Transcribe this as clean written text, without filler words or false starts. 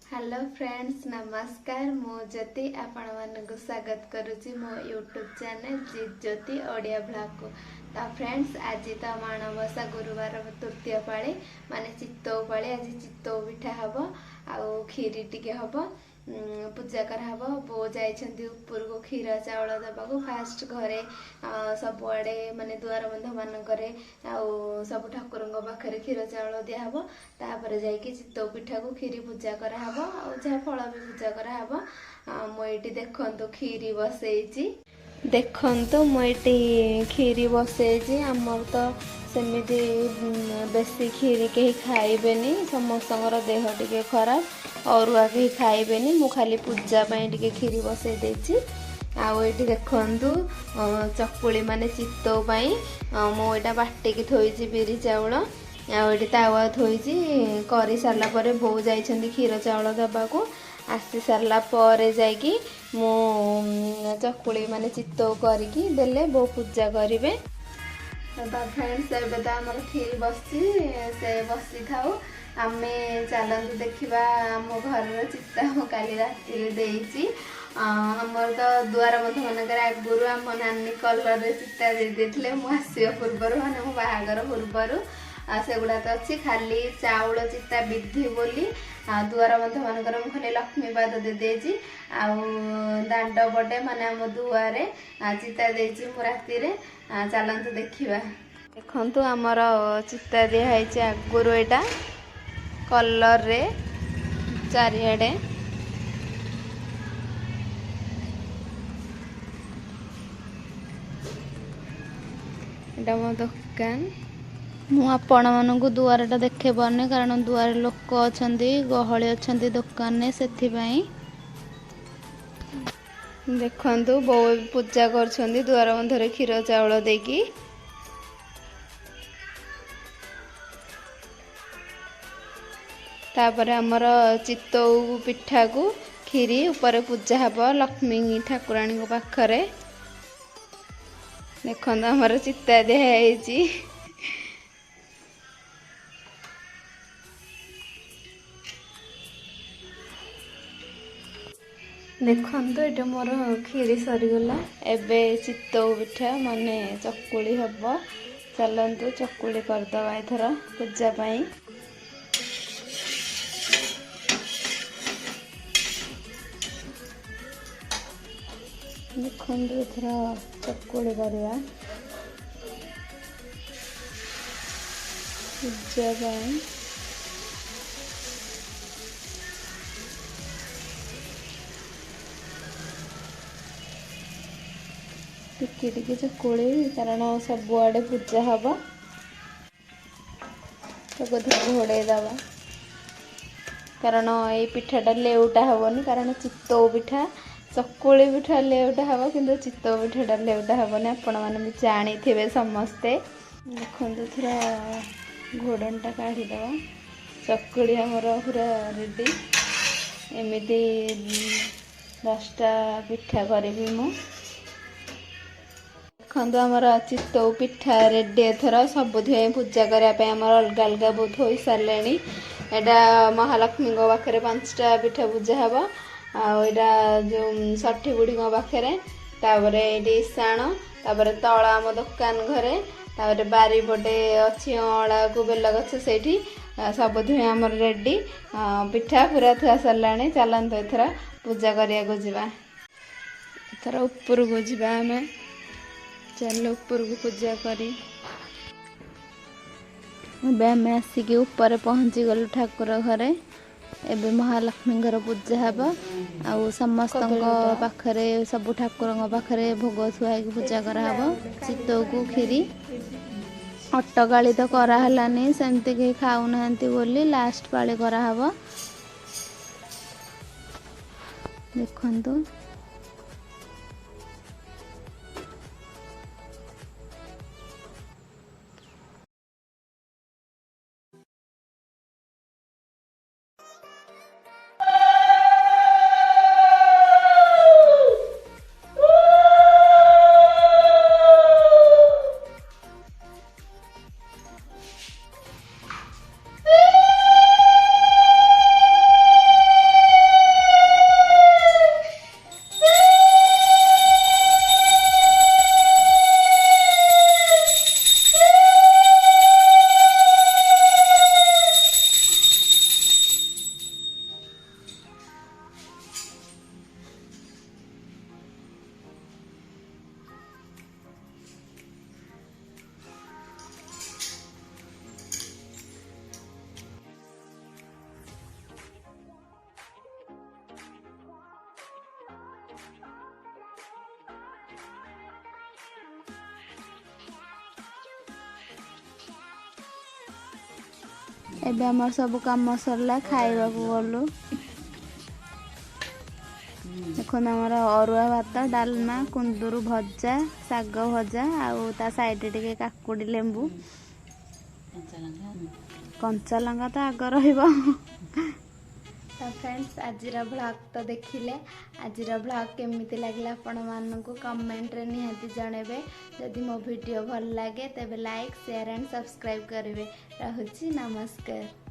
Hello friends नमस्कार मु ज्योति आपण मानक स्वागत करुच्ची मो यूट्यूब चैनल ज्योति ओडिया ब्लॉग को। तो फ्रेंड्स आज तो माणबसा गुरुवार तृतीय पाली माने चित्तौ पाली। आज चित्तौ पिठा हम आउ खीरी टिके हम पूजा कराहब। बो जाइछन्ती ऊपर को क्षीर चाउल दबाको फास्ट घरे सबुआड़े माने दुआर बंध मानकरे आउ सब ठाकुरंक पाखरे क्षीर चाउल दियाहब। तापर जाइके चित्तौ पिठा को खीरी पूजा कराहब आउ जहा फल भी पूजा कराहब। मु एटी देखंतु खीरी बसैची देखंतु मु एटी खीरी बसैची। हमर तो सेमिति बेसी खीरी कहीं खाइबेनी समस्तଙ୍କର देह टिके खराब अरुआ कहीं खाइबेनी। मु खाली पूजा पाई टिके खीरी बसै देछि। आउ एटी देखंतु चकुली माने चित्तौ पाई मु एटा बाटिकी थोइछि बिरी चाउल आउ एटी तावा थोइछि। करि सारला परे बोउ जाइछन्ती क्षीर चाउल दबाको आसी सारला परे जाइकी मु चकुली माने चित्तौ करिकी देले बोउ पूजा करिवे। तो फ्रेंड्स एबे तो आमर खीर बसची से बसी थाउ आमे चलतु देखा आम घर चित्ता काली राति देइची। हमर तो दुआर मध मानक आगुरी आम नानी कलर चित्ता दे मु आसिया पूर्वर माने मो बाहागर पूर्वर सेगुड़ा तो अच्छी खाली चाउल चित्ता विधि बोली दुआर मध मानक मु खाली लक्ष्मीपाद दे देजी आउ दांड पटे माने आम दुआरे चित्ता देजी मु राति रे। चलतु देखा देखु आमर चित्ता दिखाई आगुरी एटा कलर रे चारिआडे एटा मो दुकान। मु आपण मानकु दुआरटा देखे पारने कारण दुआर लोक अछंती गहली अछंती दुकान ने सेथिबाई। देखंतु बो पूजा करछंती दुआर बंधरे क्षीर चाउल देकी। तापर आमर चित्तौ पिठा को खीरी ऊपर पूजा हब लक्ष्मी ठाकुराणी पाखरे। देखंतु आमर चित्ता दिखाई देखंतु एटा मोर खीरी सरीगला। एबे चित्तौ पिठा माने चकुली हब। चलतु चकुली करदबा एथर पूजा पाई। देखंतु एथर चकुली करवा पूजा पाई। टिके टिके चकुली कारण सबुआडे पूजा हब घोड़े दबा कारण ये पिठाटा लेउटा हेनी कारण चित्तौ पिठा चकुली पिठा लेउटा हम कि चित्तौ पिठाटा लेउटा हेनी आपण मैंने भी जानी थे समस्ते। देखते थोड़ा घोड़नटा काढ़ीदवा चकुली आमर पूरा रेडी एमती 10टा पिठा करी मु। देखो आमर चित्तौ पिठा रेडी एथर सबुधि पूजा करने अलग अलग बहुत हो सारे। यहाँ महालक्ष्मी पाखे 5टा पिठा पूजा हम आईटा जो षठी बुढ़ी पाखे ये ईशाण तापर तला आम दुकान घरे तापर बारीपटे अच्छी अला को बेल गछ से सबुधि आमर रेडी पिठा पूरा थुआ सारा। चलते एथर पूजा करने को जावा एथर ऊपर को जावा आम चल ऊपर को पूजा करी। आम आसिक ऊपर पहुँची गलु ठाकुर घरे। एबे महालक्ष्मी घर पूजा हब आउ समस्त पाखरे सब ठाकुर पाखरे भोग थुआ पूजा कराहब। चित्तौ को खीरी अटकाली तो कराहलानी सेमती कहीं खाऊना बोली लास्ट पाली कराहब। देखंतु ଏବେ ଆମର ସବୁ କାମ ସରିଲା ଖାଇବାକୁ ଗଲୁ। ଦେଖନ୍ତୁ ଆମର ଅରୁଆ ଭାତ ଡାଲମା କୁନ୍ଦୁରୁ ଭଜା ଶାଗ ଭଜା ଆଉ ତା ସାଇଡ଼ରେ ଟିକେ କାକୁଡ଼ି ଲେମ୍ବୁ କଞ୍ଚା ଲଙ୍କା ତ ଆଗ ରହିବ। ତ फ्रेंड्स आजिर ब्लॉग तो देखिले आजिर ब्लॉग केमिति लागला आपण मानकु कमेंट रे निहाती जणेबे। जदि मो वीडियो भल लागे तेबे लाइक शेयर एंड सब्सक्राइब करेंगे। रहुछि नमस्कार।